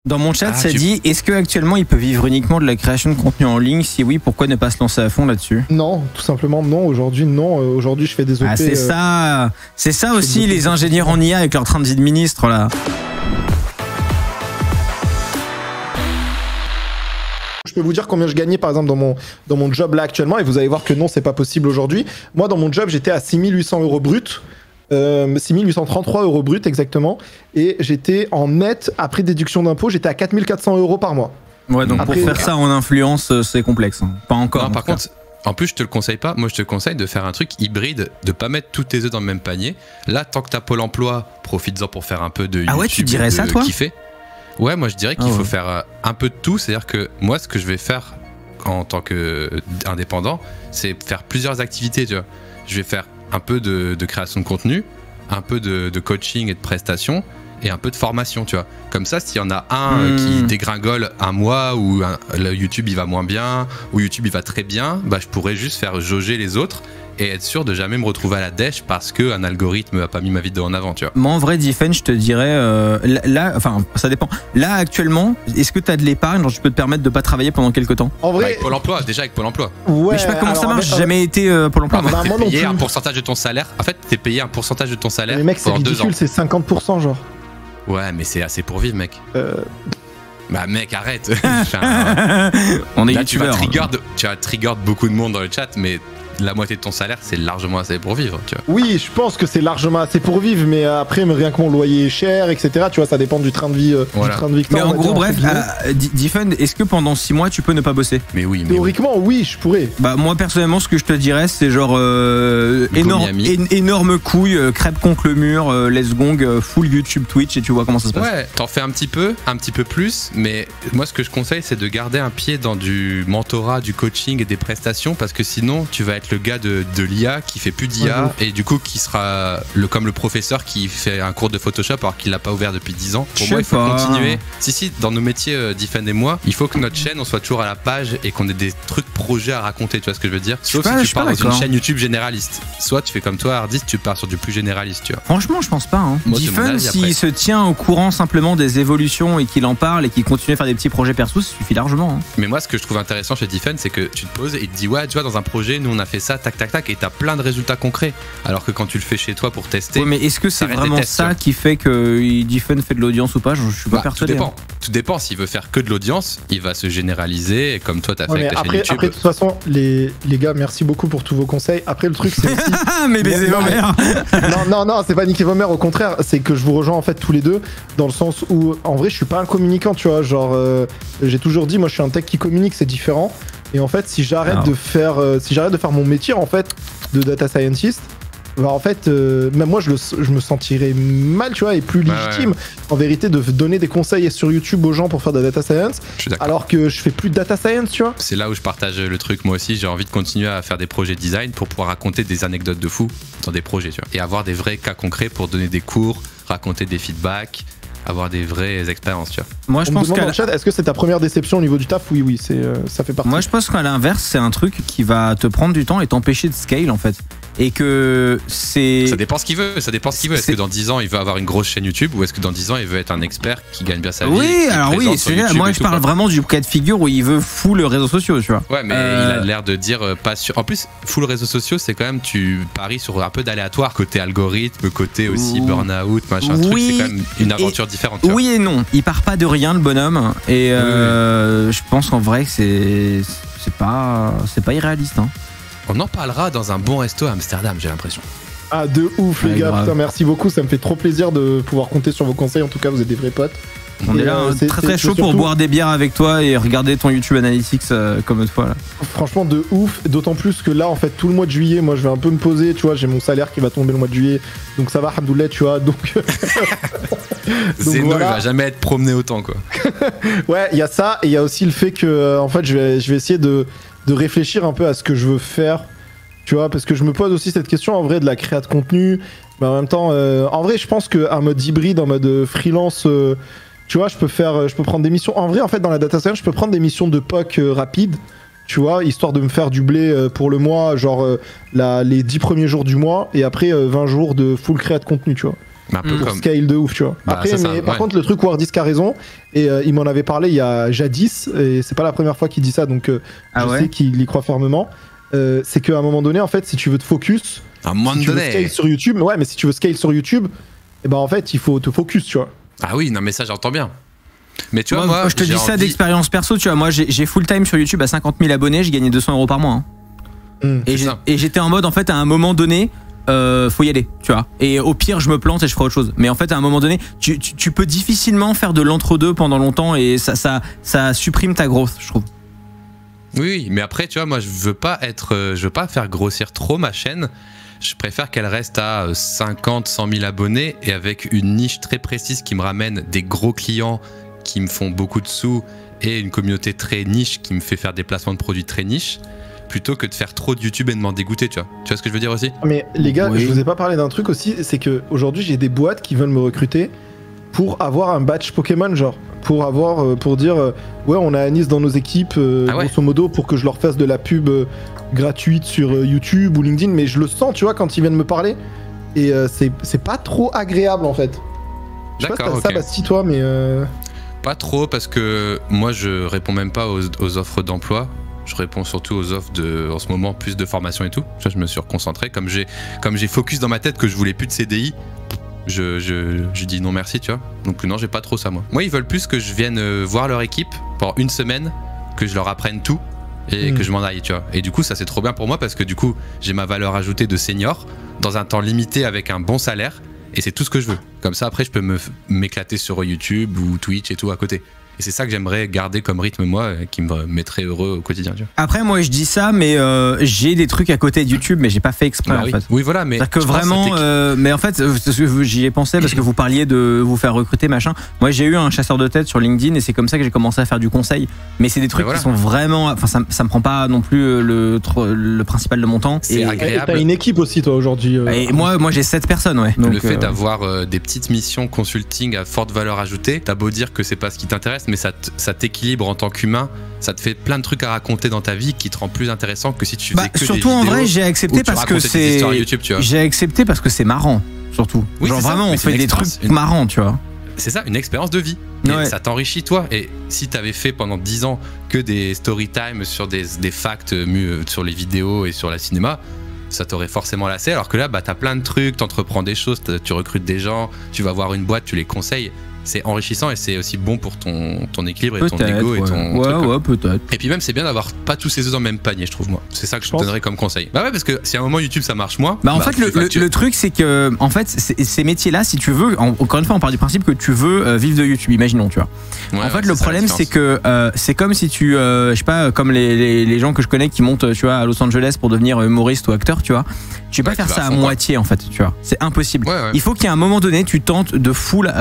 Dans mon chat, ça dit, est-ce qu'actuellement il peut vivre uniquement de la création de contenu en ligne? Si oui, pourquoi ne pas se lancer à fond là-dessus? Non, tout simplement non. Aujourd'hui, non. Aujourd'hui, je fais des OP. Ah, c'est ça aussi les ingénieurs en IA avec leur train de vie de ministre là. Je peux vous dire combien je gagnais par exemple dans mon job là actuellement et vous allez voir que non, c'est pas possible aujourd'hui. Moi, dans mon job, j'étais à 6800 € brut. 6833 € brut exactement, et j'étais en net après déduction d'impôts, j'étais à 4400 € par mois. Ouais, donc après, pour faire ça en influence, c'est complexe, hein. Pas encore. Non, par contre, en plus je te le conseille pas, moi je te conseille de faire un truc hybride, de pas mettre tous tes œufs dans le même panier. Là, tant que t'as Pôle emploi, profites-en pour faire un peu de YouTube. Ah ouais, tu dirais ça toi? Kiffer. Ouais, moi je dirais qu'il faut faire un peu de tout, c'est-à-dire que moi ce que je vais faire en tant qu'indépendant, c'est faire plusieurs activités, tu vois. Je vais faire un peu de création de contenu, un peu de coaching et de prestations, et un peu de formation, tu vois. Comme ça, s'il y en a un qui dégringole un mois, ou le YouTube il va moins bien, ou YouTube il va très bien, bah je pourrais juste faire jauger les autres et être sûr de jamais me retrouver à la dèche parce qu'un algorithme n'a pas mis ma vidéo en avant, tu vois. Moi en vrai, Diffen, je te dirais, là, enfin ça dépend. Là actuellement, est-ce que tu as de l'épargne, genre tu peux te permettre de pas travailler pendant quelques temps? En vrai, avec Pôle emploi, déjà avec Pôle emploi. Ouais, mais je sais pas comment ça marche, j'ai jamais été Pôle emploi. En fait, t'es payé un pourcentage de ton salaire. En fait, t'es payé un pourcentage de ton salaire. Mais mec, c'est pendant 2 ans. ridicule, c'est 50% genre. Ouais, mais c'est assez pour vivre, mec. Bah mec, arrête. On est là, youtubeur. Tu vas trigger beaucoup de monde dans le chat, mais la moitié de ton salaire, c'est largement assez pour vivre, tu vois. Oui, je pense que c'est largement assez pour vivre, mais après, rien que mon loyer est cher, etc. Tu vois, ça dépend du train de vie. Voilà. Du train de vie que mais en gros, bref, Diffen, est-ce que pendant 6 mois, tu peux ne pas bosser? Mais oui, mais théoriquement, oui, je pourrais. Bah moi personnellement, ce que je te dirais, c'est genre énorme couille, crêpe contre le mur, let's gong, full YouTube, Twitch, et tu vois comment ça se passe. Ouais, t'en fais un petit peu plus, mais moi ce que je conseille, c'est de garder un pied dans du mentorat, du coaching et des prestations, parce que sinon tu vas être le gars de l'IA qui fait plus d'IA, et du coup qui sera comme le professeur qui fait un cours de Photoshop alors qu'il l'a pas ouvert depuis 10 ans. Pour moi, il faut continuer. Si, dans nos métiers, Diffen et moi, il faut que notre chaîne, on soit toujours à la page et qu'on ait des trucs projets à raconter, tu vois ce que je veux dire? Sauf si tu pars dans une chaîne YouTube généraliste. Soit tu fais comme toi, Hardist, tu pars sur du plus généraliste, tu vois. Franchement, je pense pas. Hein. Diffen, s'il se tient au courant simplement des évolutions et qu'il en parle et qu'il continue à faire des petits projets perso, ça suffit largement. Hein. Mais moi, ce que je trouve intéressant chez Diffen, c'est que tu te poses et tu te dis, ouais, tu vois, dans un projet, nous on a fait ça, tac, tac, tac, et t'as plein de résultats concrets. Alors que quand tu le fais chez toi pour tester. Ouais, mais est-ce que c'est vraiment ça qui fait que Diffen fait de l'audience ou pas? Je suis pas persuadé. Tout dépend. S'il veut faire que de l'audience, il va se généraliser, et comme toi, t'as fait avec ta chaîne YouTube. Après, de toute façon, les gars, merci beaucoup pour tous vos conseils. Après, le truc, c'est aussi. Mais baisez vos mères. Non, c'est pas niquer vos mères, au contraire, c'est que je vous rejoins en fait tous les deux, dans le sens où, en vrai, je suis pas un communicant, tu vois. Genre, j'ai toujours dit, moi, je suis un tech qui communique, c'est différent. Et en fait, si j'arrête de faire mon métier, en fait, de data scientist, bah en fait, même moi je me sentirais mal, tu vois, et plus légitime en vérité de donner des conseils sur YouTube aux gens pour faire de la data science, alors que je fais plus de data science, tu vois. C'est là où je partage le truc, moi aussi, j'ai envie de continuer à faire des projets design pour pouvoir raconter des anecdotes de fou dans des projets, tu vois, et avoir des vrais cas concrets pour donner des cours, raconter des feedbacks, avoir des vraies expériences, tu vois. Moi, je pense dans le chat, est-ce que c'est ta première déception au niveau du taf? Oui, ça fait partie. Moi, je pense qu'à l'inverse, c'est un truc qui va te prendre du temps et t'empêcher de scale, en fait. Et que c'est... Ça dépend ce qu'il veut, Est-ce que dans 10 ans, il veut avoir une grosse chaîne YouTube, ou est-ce que dans 10 ans, il veut être un expert qui gagne bien sa vie? Oui, alors oui, moi je parle vraiment du cas de figure où il veut full réseaux sociaux, tu vois. Ouais, mais il a l'air de dire pas sûr. En plus, full réseaux sociaux, c'est quand même, tu paries sur un peu d'aléatoire, côté algorithme, côté aussi burn-out, machin, truc, c'est quand même une aventure différente. Oui et non, il part pas de rien, le bonhomme, et je pense qu'en vrai que c'est pas irréaliste, hein. On en parlera dans un bon resto à Amsterdam, j'ai l'impression. Ah, de ouf, les gars, putain, merci beaucoup, ça me fait trop plaisir de pouvoir compter sur vos conseils, en tout cas, vous êtes des vrais potes. On est là très chaud pour boire des bières avec toi et regarder ton YouTube Analytics comme une fois là. Franchement de ouf, d'autant plus que là en fait tout le mois de juillet, moi je vais un peu me poser, tu vois, j'ai mon salaire qui va tomber le mois de juillet, donc ça va, Hamdoulah, tu vois, donc... Zeno, voilà. Il va jamais être promené autant, quoi. Ouais, il y a ça, et il y a aussi le fait que, en fait, je vais essayer de réfléchir un peu à ce que je veux faire, tu vois, parce que je me pose aussi cette question en vrai de la créa de contenu, mais en même temps, en vrai je pense qu'un mode hybride, en mode freelance... tu vois, je peux prendre des missions. En vrai, en fait, dans la data science, je peux prendre des missions de POC rapides, tu vois, histoire de me faire du blé pour le mois, genre les 10 premiers jours du mois, et après 20 jours de full créa de contenu, tu vois. Un peu pour comme... scale de ouf, tu vois. Bah, Après, mais par contre, le truc, Wardisk a raison, et il m'en avait parlé il y a jadis, et c'est pas la première fois qu'il dit ça, donc je sais qu'il y croit fermement. C'est qu'à un moment donné, en fait, si tu veux te focus, si tu veux scale sur YouTube, ouais, mais si tu veux scale sur YouTube, et ben en fait, il faut te focus, tu vois. Ah oui, non, mais ça, j'entends bien. Mais tu vois, moi je te dis ça d'expérience perso, tu vois. Moi, j'ai full time sur YouTube à 50 000 abonnés, j'ai gagné 200 € par mois. Hein. Et j'étais en mode, en fait, à un moment donné, faut y aller, tu vois. Et au pire, je me plante et je ferai autre chose. Mais en fait, à un moment donné, tu peux difficilement faire de l'entre-deux pendant longtemps et ça supprime ta growth, je trouve. Oui, mais après, tu vois, moi, je veux pas faire grossir trop ma chaîne. Je préfère qu'elle reste à 50, 100 000 abonnés et avec une niche très précise qui me ramène des gros clients qui me font beaucoup de sous et une communauté très niche qui me fait faire des placements de produits très niche, plutôt que de faire trop de YouTube et de m'en dégoûter, tu vois. Tu vois ce que je veux dire aussi? Mais les gars, je vous ai pas parlé d'un truc aussi, c'est que aujourd'hui j'ai des boîtes qui veulent me recruter pour avoir un badge Pokémon, genre pour dire ouais, on a Anis dans nos équipes grosso modo pour que je leur fasse de la pub gratuite sur YouTube ou LinkedIn, mais je le sens, tu vois, quand ils viennent me parler et c'est pas trop agréable en fait. Je sais pas si t'as ça, Basti, toi, mais pas trop, parce que moi je réponds même pas aux offres d'emploi. Je réponds surtout aux offres en ce moment, plus de formation et tout. Je me suis reconcentré. Comme j'ai focus dans ma tête que je voulais plus de CDI, je dis non merci, tu vois. Donc non, j'ai pas trop ça, moi. Moi, ils veulent plus que je vienne voir leur équipe pendant une semaine, que je leur apprenne tout et que je m'en aille, tu vois. Et du coup, ça c'est trop bien pour moi parce que du coup, j'ai ma valeur ajoutée de senior dans un temps limité avec un bon salaire. Et c'est tout ce que je veux. Comme ça, après, je peux m'éclater sur YouTube ou Twitch et tout à côté. Et c'est ça que j'aimerais garder comme rythme, moi, qui me mettrait heureux au quotidien. Tu vois. Après, moi, je dis ça, mais j'ai des trucs à côté de YouTube, mais j'ai pas fait exprès, en fait. Oui, voilà, mais... C'est-à-dire que vraiment... mais en fait, j'y ai pensé parce que vous parliez de vous faire recruter, machin. Moi, j'ai eu un chasseur de tête sur LinkedIn et c'est comme ça que j'ai commencé à faire du conseil. Mais c'est des trucs qui sont vraiment... Enfin, ça me prend pas non plus le principal de mon temps. C'est agréable. T'as une équipe aussi, toi, aujourd'hui. Et moi, j'ai 7 personnes, ouais. Donc, le fait d'avoir des petites missions consulting à forte valeur ajoutée, t'as beau dire que c'est pas ce qui t'intéresse, mais ça t'équilibre en tant qu'humain, ça te fait plein de trucs à raconter dans ta vie qui te rend plus intéressant que si tu faisais que surtout des vidéos. En vrai, j'ai accepté parce que c'est j'ai accepté parce que c'est marrant, surtout. Oui, genre vraiment, on fait des trucs marrants, tu vois. C'est ça, une expérience de vie. Et ça t'enrichit, toi. Et si t'avais fait pendant 10 ans que des story time sur des facts sur les vidéos et sur la cinéma, ça t'aurait forcément lassé. Alors que là, t'as plein de trucs, t'entreprends des choses, tu recrutes des gens, tu vas voir une boîte, tu les conseilles. C'est enrichissant et c'est aussi bon pour ton équilibre et ton ego et ton truc. Ouais, peut-être. Et puis même, c'est bien d'avoir pas tous ses œufs dans le même panier, je trouve, moi. C'est ça que je te donnerais comme conseil. Bah ouais, parce que si à un moment YouTube ça marche moins. En fait, le truc, c'est que en fait, ces métiers-là, si tu veux, encore une fois, on part du principe que tu veux vivre de YouTube, imaginons, tu vois. Ouais, en fait, le problème, c'est que c'est comme si tu, je sais pas, comme les gens que je connais qui montent, tu vois, à Los Angeles pour devenir humoriste ou acteur, tu vois. Tu peux pas faire ça à moitié, en fait, tu vois. C'est impossible. Il faut qu'il y ait un moment donné, tu tentes de full,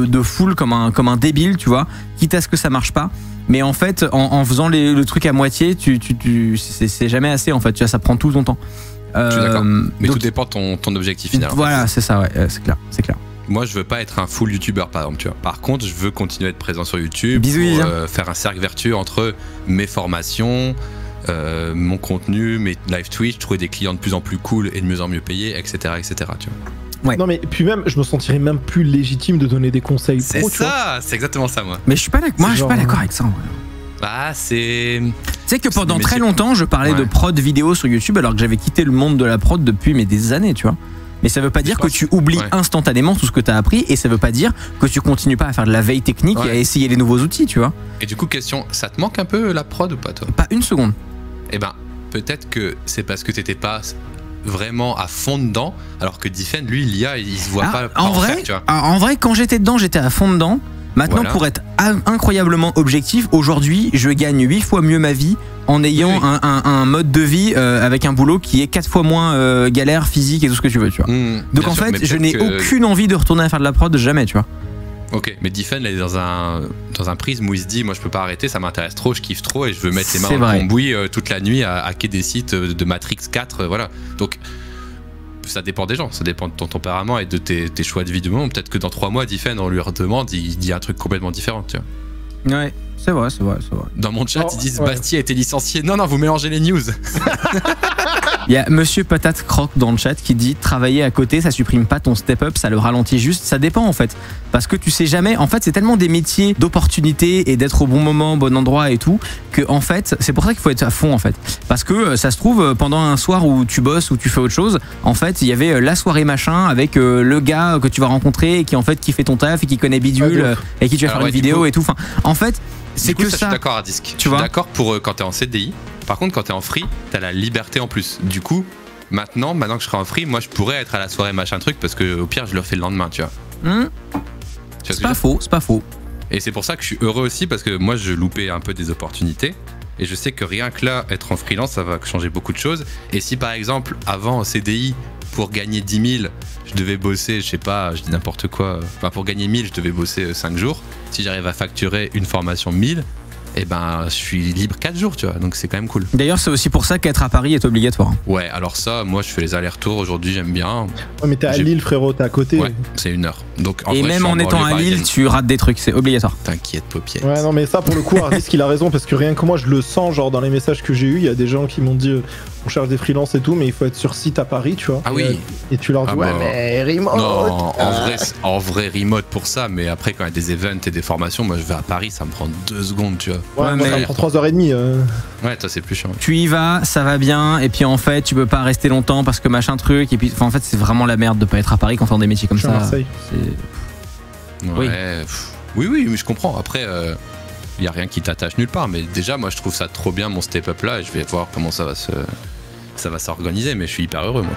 de full comme un débile, tu vois, quitte à ce que ça marche pas. Mais en fait, en faisant le truc à moitié, c'est jamais assez, en fait. Tu vois, ça prend tout ton temps. Je suis d'accord. Mais tout dépend de ton objectif final. Voilà, c'est ça, ouais, c'est clair, c'est clair. Moi, je veux pas être un full youtubeur, par exemple, tu vois. Par contre, je veux continuer à être présent sur YouTube, faire un cercle vertueux entre mes formations, mon contenu, mes live Twitch, trouver des clients de plus en plus cool et de mieux en mieux payés, etc., etc., tu vois. Ouais. Non mais puis même je me sentirais même plus légitime de donner des conseils pro. C'est ça, c'est exactement ça, moi. Mais je suis pas d'accord avec ça. Ah, c'est... Tu sais que pendant très longtemps je parlais de prod vidéo sur YouTube alors que j'avais quitté le monde de la prod depuis des années, tu vois. Mais ça veut pas dire que tu oublies instantanément tout ce que tu as appris et ça veut pas dire que tu continues pas à faire de la veille technique et à essayer les nouveaux outils, tu vois. Et du coup, question, ça te manque un peu la prod ou pas, toi? Pas une seconde. Eh ben, peut-être que c'est parce que t'étais pas vraiment à fond dedans, alors que Diffen, lui, l'IA, il se voit pas en vrai, faire, tu vois. En vrai, quand j'étais dedans, j'étais à fond dedans. Maintenant, pour être incroyablement objectif, aujourd'hui, je gagne 8 fois mieux ma vie en ayant un mode de vie avec un boulot qui est 4 fois moins galère, physique et tout ce que tu veux, tu vois. Donc en fait, je n'ai aucune envie de retourner à faire de la prod, jamais, tu vois. Ok, mais Diffen, il est dans un prisme où il se dit, moi je peux pas arrêter, ça m'intéresse trop, je kiffe trop et je veux mettre les mains dans le cambouis toute la nuit à hacker des sites de Matrix 4, voilà. Donc ça dépend des gens, ça dépend de ton tempérament et de tes choix de vie du moment. Peut-être que dans 3 mois, Diffen, on lui redemande, il dit un truc complètement différent, tu vois. Ouais, c'est vrai. Dans mon chat, ils disent Basti a été licencié. Non, vous mélangez les news. Il y a Monsieur Patate Croc dans le chat qui dit travailler à côté, ça supprime pas ton step-up, ça le ralentit juste. Ça dépend en fait. Parce que tu sais jamais. En fait, c'est tellement des métiers d'opportunité et d'être au bon moment, au bon endroit et tout, que en fait, c'est pour ça qu'il faut être à fond en fait. Parce que ça se trouve, pendant un soir où tu bosses, où tu fais autre chose, en fait, il y avait la soirée machin avec le gars que tu vas rencontrer et qui en fait qui fait ton taf et qui connaît Bidule et qui tu vas faire une vidéo et tout. Enfin, en fait, c'est que ça. Je suis d'accord à Disque. Je suis d'accord pour quand t'es en CDI. Par contre, quand t'es en free, t'as la liberté en plus. Du coup, maintenant que je serai en free, moi je pourrais être à la soirée machin truc parce que au pire je le refais le lendemain, tu vois. C'est pas faux, c'est pas faux. Et c'est pour ça que je suis heureux aussi parce que moi je loupais un peu des opportunités et je sais que rien que là, être en freelance, ça va changer beaucoup de choses. Et si par exemple, avant en CDI, pour gagner 10 000, je devais bosser, je sais pas, je dis n'importe quoi, enfin pour gagner 1000, je devais bosser 5 jours. Si j'arrive à facturer une formation 1000, et ben je suis libre 4 jours, tu vois, donc c'est quand même cool. D'ailleurs, c'est aussi pour ça qu'être à Paris est obligatoire. Ouais, alors ça, moi je fais les allers-retours aujourd'hui, j'aime bien. Ouais, mais t'es à Lille, frérot, t'es à côté. Ouais, c'est 1 heure. Donc, et vrai, même en étant à Lille, tu rates des trucs, c'est obligatoire. T'inquiète, paupiette. Ouais, non, mais ça, pour le coup, Ardis, il a raison, parce que rien que moi, je le sens, genre dans les messages que j'ai eu, il y a des gens qui m'ont dit on cherche des freelances et tout, mais il faut être sur site à Paris, tu vois. Ah oui. Et tu leur dis ouais, mais remote. Non, en vrai, remote pour ça, mais après, quand il y a des events et des formations, moi je vais à Paris, ça me prend 2 secondes, tu vois. Ouais, mais ça me prend 3h30. Ouais, toi, c'est plus chiant. Tu y vas, ça va bien, et puis en fait, tu peux pas rester longtemps parce que machin truc, et puis en fait, c'est vraiment la merde de pas être à Paris quand on fait des métiers comme ça. Marseille. Ouais, oui, mais je comprends. Après, il y a rien qui t'attache nulle part, mais déjà, moi, je trouve ça trop bien mon step-up là, et je vais voir comment ça va s'organiser, mais je suis hyper heureux, moi.